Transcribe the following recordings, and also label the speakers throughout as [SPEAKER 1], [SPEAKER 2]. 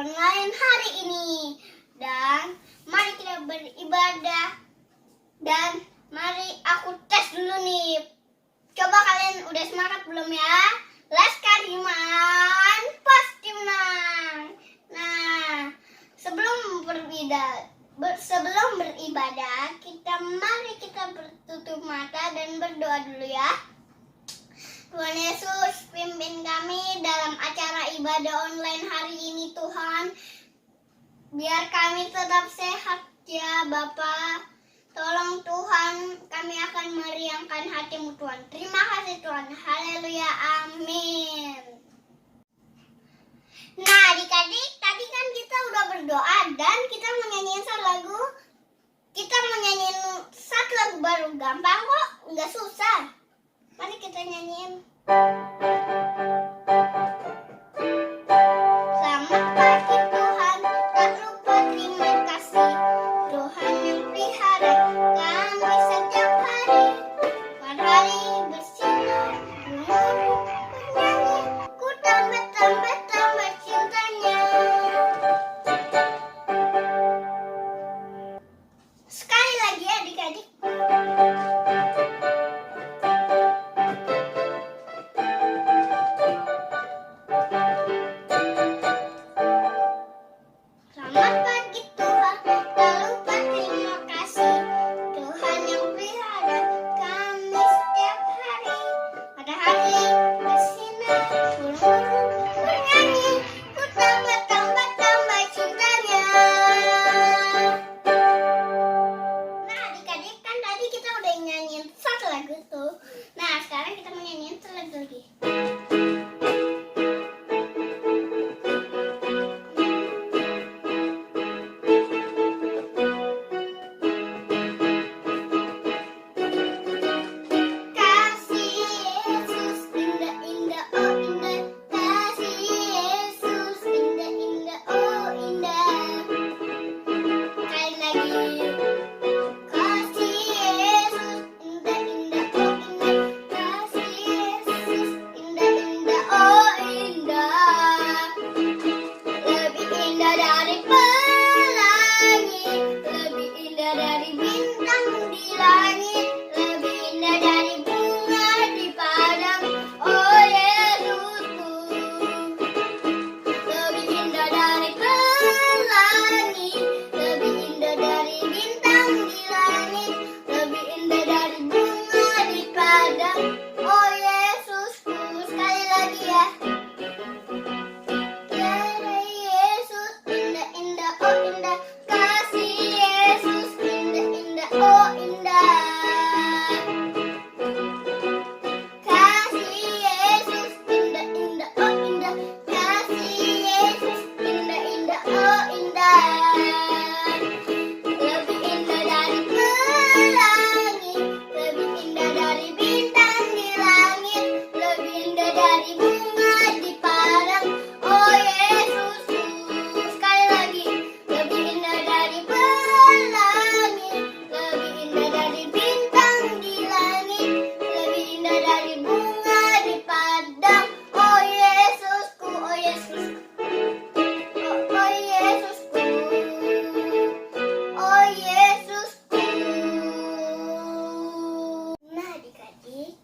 [SPEAKER 1] online hari ini. Dan mari kita beribadah. Dan mari aku tes dulu nih. Coba kalian udah semangat belum ya? Laskar Iman pasti menang. Nah, sebelum beribadah, mari kita bertutup mata dan berdoa dulu ya. Tuhan Yesus, pimpin kami dalam acara ibadah online hari ini Tuhan. Biar kami tetap sehat ya Bapa. Tolong Tuhan, kami akan meriangkan hatimu Tuhan. Terima kasih Tuhan. Haleluya, amin. Nah adik-adik, tadi kan kita udah berdoa dan kita mau nyanyiin satu lagu. Kita mau nyanyiin satu lagu baru, gampang kok, nggak susah. Mari kita nyanyiin. Selamat pagi Tuhan, tak lupa terima kasih. Tuhan yang pelihara kami setiap hari. Matahari bersinar, burung bernyanyi, ku tambah cintanya. Sekali lagi adik-adik. Selamat pagi Tuhan, tak lupa terima kasih. Tuhan yang pelihara kami setiap hari. Matahari bersinar, burung bernyanyi, ku tambah cintanya. Nah adik-adik, kan tadi kita udah nyanyiin satu lagu tuh. Nah sekarang kita mau nyanyiin satu lagu lagi. Kasih Yesus indah-indah, oh indah. Kasih Yesus indah-indah, oh indah. Sekali lagi. Kasih Yesus indah-indah, oh indah. Kasih Yesus indah-indah, oh indah. Lebih indah dari pelangi, lebih indah dari bintang di langit, lebih indah dari bunga di padang. Oh Yesusku, lebih indah dari pelangi, lebih indah dari bintang di langit, lebih indah dari bunga di padang. Oh Yesusku, sekali lagi ya. Yesus indah-indah, oh indah. Kasih Yesus indah-indah, oh indah. Kasih Yesus indah-indah, oh indah. Kasih Yesus indah-indah, oh indah. Lebih indah dari pelangi, lebih indah dari bintang di langit, lebih indah dari bunga di padang. Oh Yesusku, sekali lagi. Lebih indah dari pelangi, lebih indah dari bintang di langit, lebih indah dari bunga di padang. Oh Yesusku, oh Yesusku, oh Yesusku, oh Yesusku. Nah adik-adik,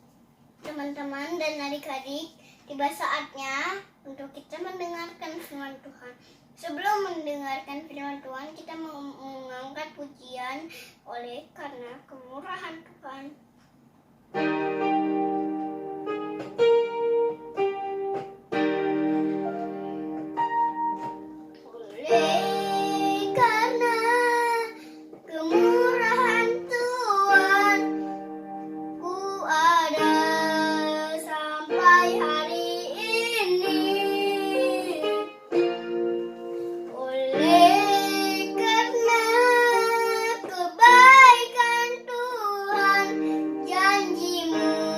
[SPEAKER 1] teman-teman dan adik-adik, tiba saatnya untuk kita mendengarkan firman Tuhan. Sebelum mendengarkan firman Tuhan, kita mau mengangkat pujian oleh karena kemurahan Tuhan. Oleh karena kemurahan Tuhan, ku ada sampai hari ini. Oleh karena kebaikan Tuhan, janji-Mu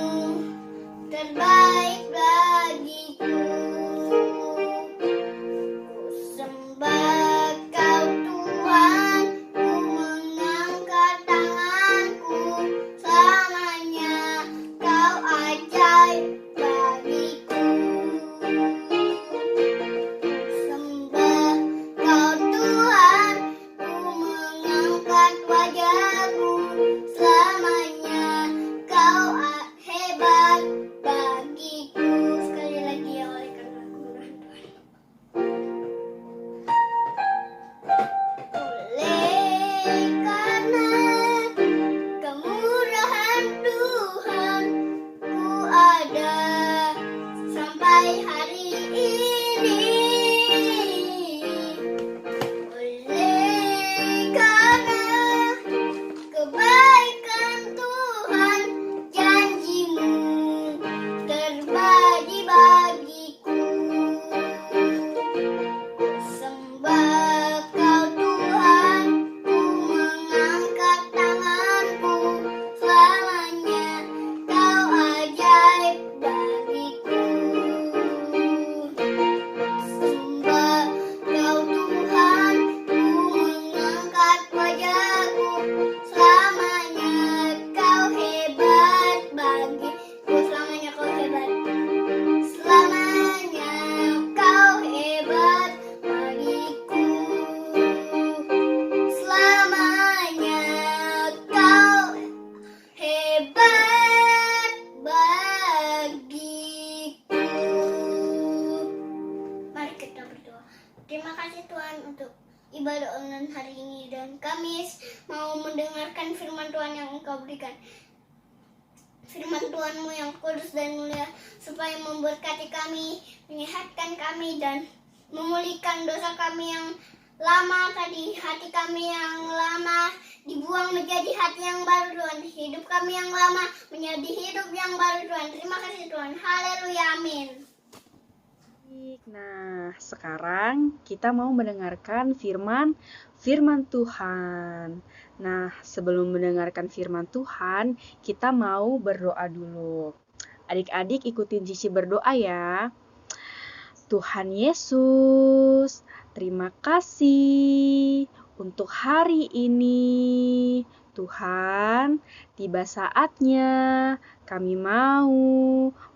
[SPEAKER 1] Engkau berikan firman Tuhan-Mu yang kudus dan mulia, supaya memberkati kami, menyehatkan kami, dan memulihkan dosa kami yang lama tadi. Hati kami yang lama dibuang menjadi hati yang baru, Tuhan. Hidup kami yang lama menjadi hidup yang baru, Tuhan. Terima kasih, Tuhan. Haleluya, amin.
[SPEAKER 2] Nah, sekarang kita mau mendengarkan firman Tuhan. Nah, sebelum mendengarkan firman Tuhan, kita mau berdoa dulu. Adik-adik ikutin Cici berdoa ya. Tuhan Yesus, terima kasih untuk hari ini. Tuhan, tiba saatnya kami mau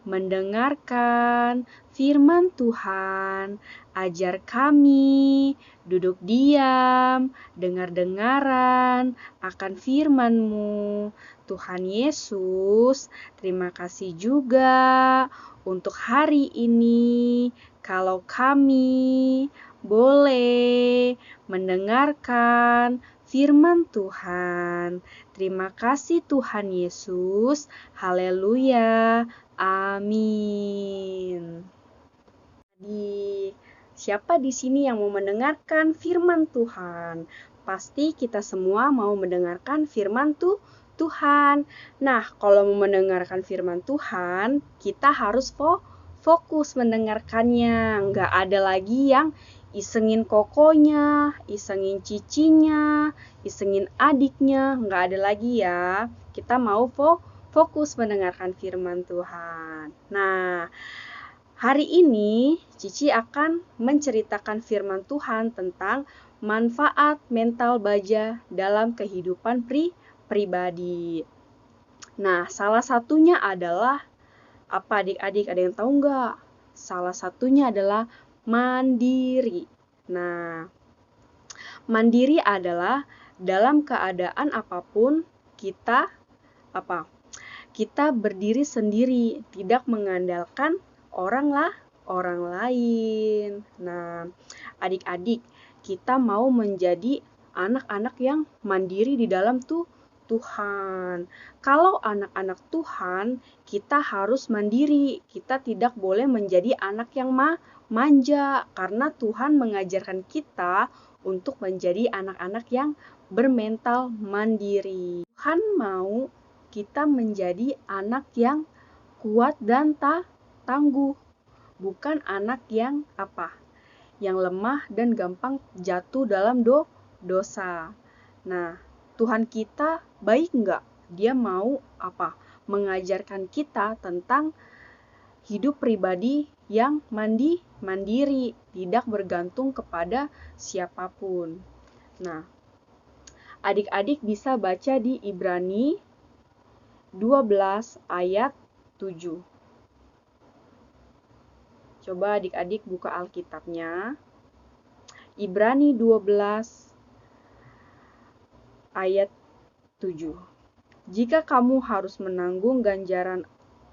[SPEAKER 2] mendengarkan firman Tuhan. Ajar kami duduk diam, dengar-dengaran akan firman-Mu. Tuhan Yesus, terima kasih juga untuk hari ini. Kalau kami boleh mendengarkan firman Tuhan. Terima kasih Tuhan Yesus. Haleluya. Amin. Adik, siapa di sini yang mau mendengarkan firman Tuhan? Pasti kita semua mau mendengarkan firman Tuhan. Nah, kalau mau mendengarkan firman Tuhan, kita harus fokus mendengarkannya. Nggak ada lagi yang isengin kokonya, isengin cicinya, isengin adiknya. Nggak ada lagi ya. Kita mau fokus mendengarkan firman Tuhan. Nah, hari ini Cici akan menceritakan firman Tuhan tentang manfaat mental baja dalam kehidupan pribadi. Nah, salah satunya adalah apa adik-adik? Ada yang tahu nggak? Salah satunya adalah mandiri. Nah, mandiri adalah dalam keadaan apapun kita berdiri sendiri, tidak mengandalkan orang lain. Nah, adik-adik, kita mau menjadi anak-anak yang mandiri di dalam Tuhan. Kalau anak-anak Tuhan, kita harus mandiri. Kita tidak boleh menjadi anak yang manja, karena Tuhan mengajarkan kita untuk menjadi anak-anak yang bermental mandiri. Tuhan mau kita menjadi anak yang kuat dan tangguh, bukan anak yang yang lemah dan gampang jatuh dalam dosa. Nah, Tuhan kita baik enggak? Dia mau mengajarkan kita tentang hidup pribadi yang mandiri, tidak bergantung kepada siapapun. Nah, adik-adik bisa baca di Ibrani 12 ayat 7. Coba adik-adik buka Alkitabnya. Ibrani 12 ayat 7. Jika kamu harus menanggung ganjaran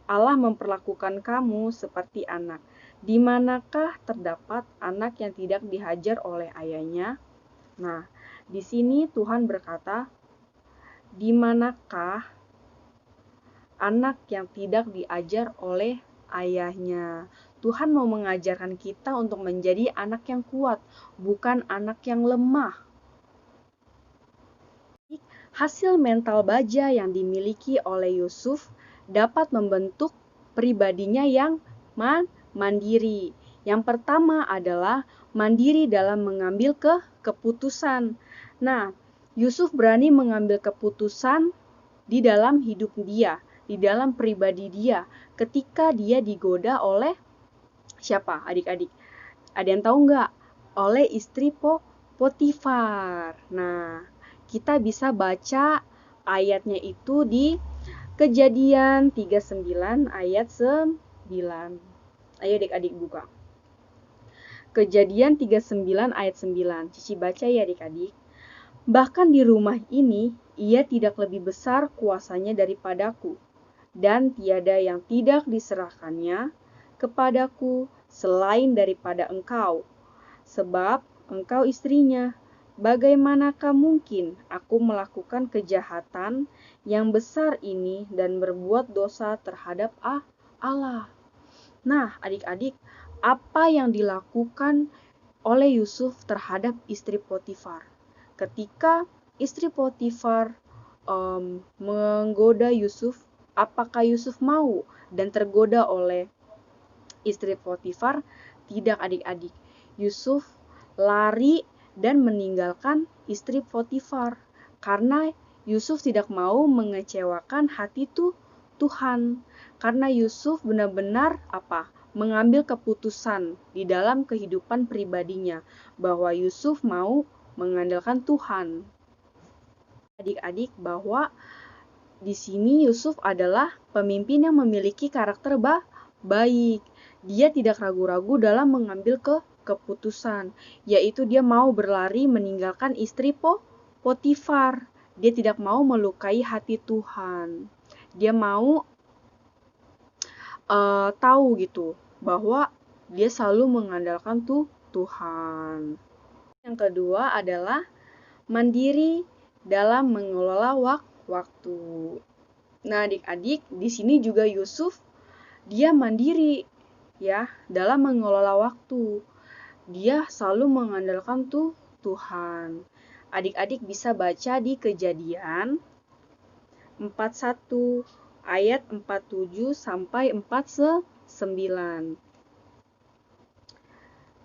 [SPEAKER 2] Allah memperlakukan kamu seperti anak, di manakah terdapat anak yang tidak dihajar oleh ayahnya? Nah, di sini Tuhan berkata, di manakah anak yang tidak diajar oleh ayahnya? Tuhan mau mengajarkan kita untuk menjadi anak yang kuat, bukan anak yang lemah. Hasil mental baja yang dimiliki oleh Yusuf dapat membentuk pribadinya yang mandiri. Yang pertama adalah mandiri dalam mengambil keputusan. Nah, Yusuf berani mengambil keputusan di dalam hidup dia, di dalam pribadi dia, ketika dia digoda oleh siapa adik-adik? Ada yang tahu nggak? Oleh istri Potifar. Nah, kita bisa baca ayatnya itu di Kejadian 39 ayat 9. Ayo adik-adik buka. Kejadian 39 ayat 9. Cici baca ya adik-adik. Bahkan di rumah ini, ia tidak lebih besar kuasanya daripadaku, dan tiada yang tidak diserahkannya kepadaku selain daripada engkau, sebab engkau istrinya, bagaimanakah mungkin aku melakukan kejahatan yang besar ini dan berbuat dosa terhadap Allah? Nah, adik-adik, apa yang dilakukan oleh Yusuf terhadap istri Potifar? Ketika istri Potifar menggoda Yusuf, apakah Yusuf mau dan tergoda oleh istri Potifar? Tidak, adik-adik. Yusuf lari dan meninggalkan istri Potifar karena Yusuf tidak mau mengecewakan hati Tuhan. Karena Yusuf benar-benar mengambil keputusan di dalam kehidupan pribadinya bahwa Yusuf mau mengandalkan Tuhan. Adik-adik, bahwa di sini Yusuf adalah pemimpin yang memiliki karakter baik. Dia tidak ragu-ragu dalam mengambil keputusan, yaitu dia mau berlari meninggalkan istri Potifar. Dia tidak mau melukai hati Tuhan. Dia mau tahu gitu bahwa dia selalu mengandalkan Tuhan. Yang kedua adalah mandiri dalam mengelola waktu. Nah, adik-adik, di sini juga Yusuf dia mandiri ya dalam mengelola waktu. Dia selalu mengandalkan Tuhan. Adik-adik bisa baca di Kejadian 41 ayat 47 sampai 49.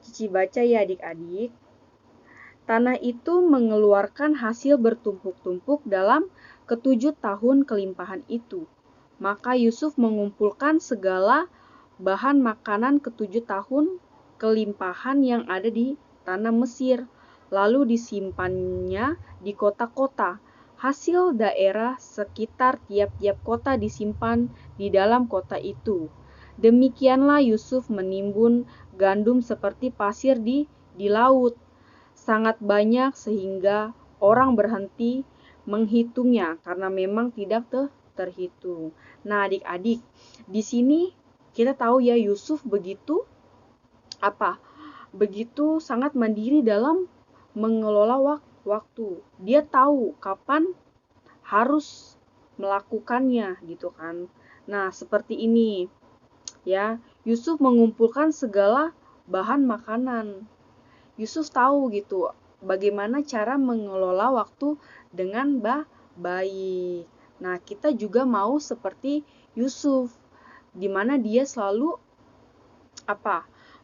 [SPEAKER 2] Cici baca ya adik-adik. Tanah itu mengeluarkan hasil bertumpuk-tumpuk dalam ke-7 tahun kelimpahan itu. Maka Yusuf mengumpulkan segala bahan makanan ke-7 tahun kelimpahan yang ada di tanah Mesir, lalu disimpannya di kota-kota. Hasil daerah sekitar tiap-tiap kota disimpan di dalam kota itu. Demikianlah Yusuf menimbun gandum seperti pasir di laut, sangat banyak sehingga orang berhenti menghitungnya karena memang tidak terhitung. Nah, adik-adik, di sini kita tahu ya Yusuf begitu begitu sangat mandiri dalam mengelola waktu. Dia tahu kapan harus melakukannya gitu kan. Nah, seperti ini ya. Yusuf mengumpulkan segala bahan makanan. Yusuf tahu gitu bagaimana cara mengelola waktu dengan baik. Nah, kita juga mau seperti Yusuf, di mana dia selalu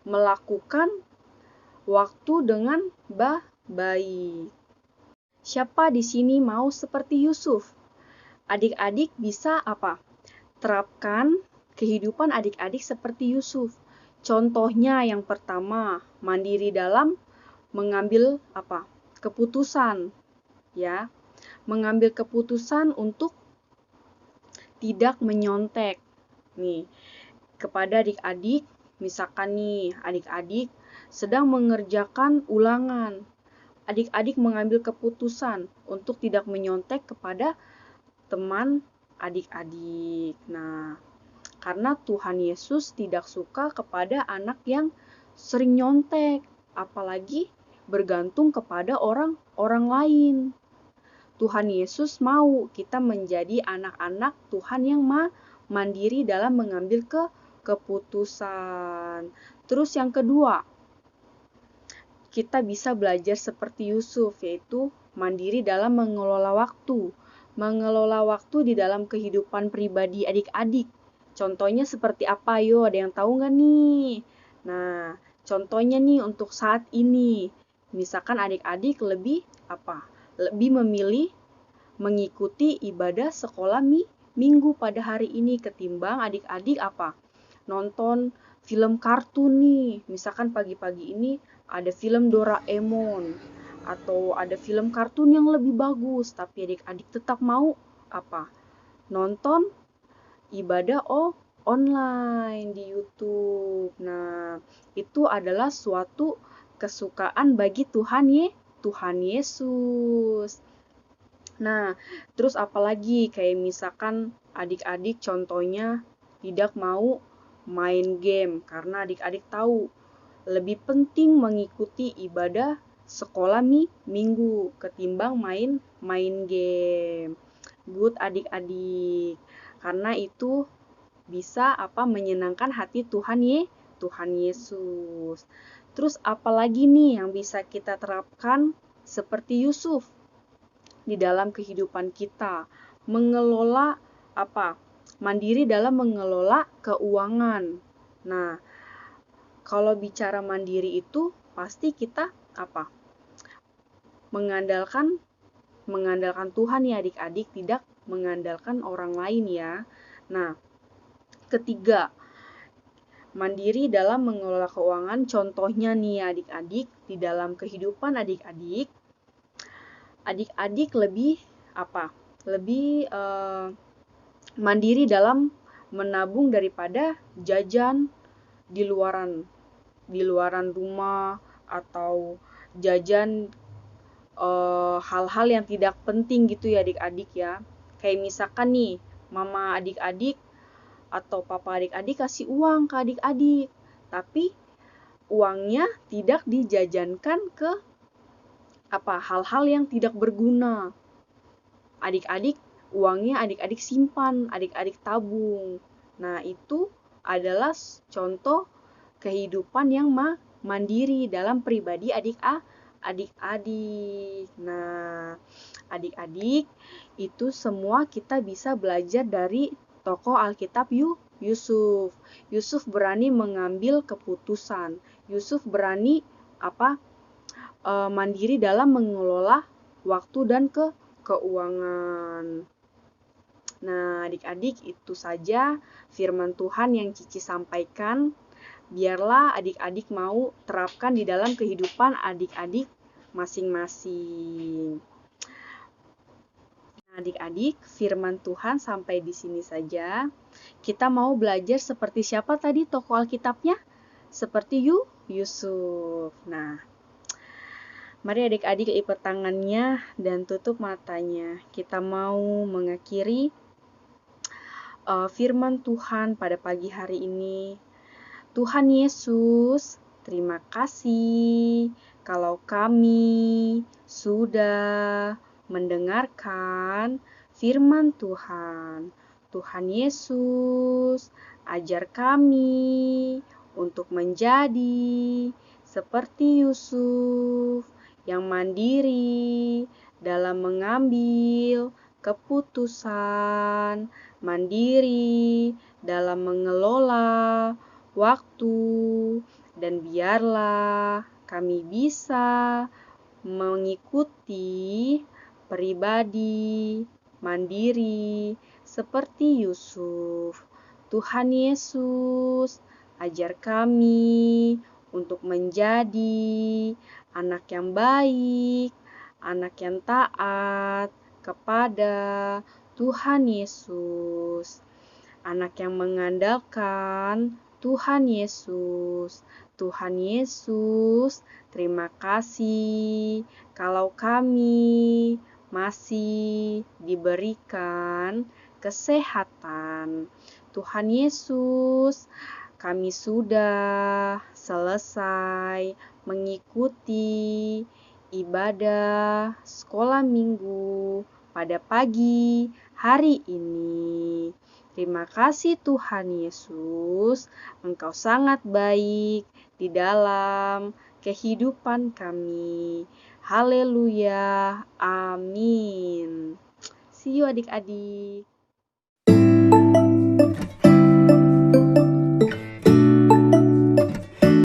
[SPEAKER 2] melakukan waktu dengan baik. Siapa di sini mau seperti Yusuf? Adik-adik bisa terapkan kehidupan adik-adik seperti Yusuf. Contohnya yang pertama, mandiri dalam mengambil keputusan ya. Mengambil keputusan untuk tidak menyontek. Nih, kepada adik-adik, misalkan nih adik-adik sedang mengerjakan ulangan. Adik-adik mengambil keputusan untuk tidak menyontek kepada teman adik-adik. Nah, karena Tuhan Yesus tidak suka kepada anak yang sering nyontek, apalagi bergantung kepada orang lain. Tuhan Yesus mau kita menjadi anak-anak Tuhan yang mandiri dalam mengambil keputusan. Terus yang kedua, kita bisa belajar seperti Yusuf, yaitu mandiri dalam mengelola waktu. Mengelola waktu di dalam kehidupan pribadi adik-adik. Contohnya seperti apa? Yo, ada yang tahu nggak nih? Nah, contohnya nih untuk saat ini, misalkan adik-adik lebih memilih mengikuti ibadah sekolah minggu pada hari ini ketimbang adik-adik nonton film kartun nih. Misalkan pagi-pagi ini ada film Doraemon atau ada film kartun yang lebih bagus, tapi adik-adik tetap mau nonton ibadah online di YouTube. Nah, itu adalah suatu kesukaan bagi Tuhan Yesus. Nah, terus apalagi kayak misalkan adik-adik contohnya tidak mau main game karena adik-adik tahu lebih penting mengikuti ibadah sekolah minggu ketimbang main game. Good adik-adik. Karena itu bisa menyenangkan hati Tuhan Yesus. Terus apalagi nih yang bisa kita terapkan seperti Yusuf di dalam kehidupan kita? Mengelola mandiri dalam mengelola keuangan. Nah, kalau bicara mandiri itu pasti kita mengandalkan Tuhan ya adik-adik, tidak mengandalkan orang lain ya. Nah, ketiga, mandiri dalam mengelola keuangan. Contohnya nih adik-adik, di dalam kehidupan adik-adik lebih mandiri dalam menabung daripada jajan di luaran rumah atau jajan hal-hal yang tidak penting gitu ya adik-adik ya. Kayak misalkan nih, mama adik-adik atau papa adik-adik kasih uang ke adik-adik, tapi uangnya tidak dijajankan ke hal-hal yang tidak berguna. Uangnya adik-adik simpan, adik-adik tabung. Nah, itu adalah contoh kehidupan yang mandiri dalam pribadi adik-adik. Nah, adik-adik, itu semua kita bisa belajar dari tokoh Alkitab Yusuf. Yusuf berani mengambil keputusan. Yusuf berani mandiri dalam mengelola waktu dan keuangan. Nah, adik-adik, itu saja firman Tuhan yang Cici sampaikan. Biarlah adik-adik mau terapkan di dalam kehidupan adik-adik masing-masing. Nah, adik-adik, firman Tuhan sampai di sini saja. Kita mau belajar seperti siapa tadi tokoh Alkitabnya? Seperti Yusuf. Nah, mari adik-adik lipat tangannya dan tutup matanya. Kita mau mengakhiri firman Tuhan pada pagi hari ini. Tuhan Yesus, terima kasih kalau kami sudah mendengarkan firman Tuhan. Tuhan Yesus, ajar kami untuk menjadi seperti Yusuf yang mandiri dalam mengambil keputusan, mandiri dalam mengelola waktu, dan biarlah kami bisa mengikuti pribadi mandiri seperti Yusuf. Tuhan Yesus, ajar kami untuk menjadi anak yang baik, anak yang taat kepada Tuhan Yesus, anak yang mengandalkan Tuhan Yesus. Tuhan Yesus, terima kasih kalau kami masih diberikan kesehatan. Tuhan Yesus, kami sudah selesai mengikuti ibadah sekolah minggu pada pagi hari ini. Terima kasih Tuhan Yesus, Engkau sangat baik di dalam kehidupan kami. Haleluya, amin. See you adik-adik.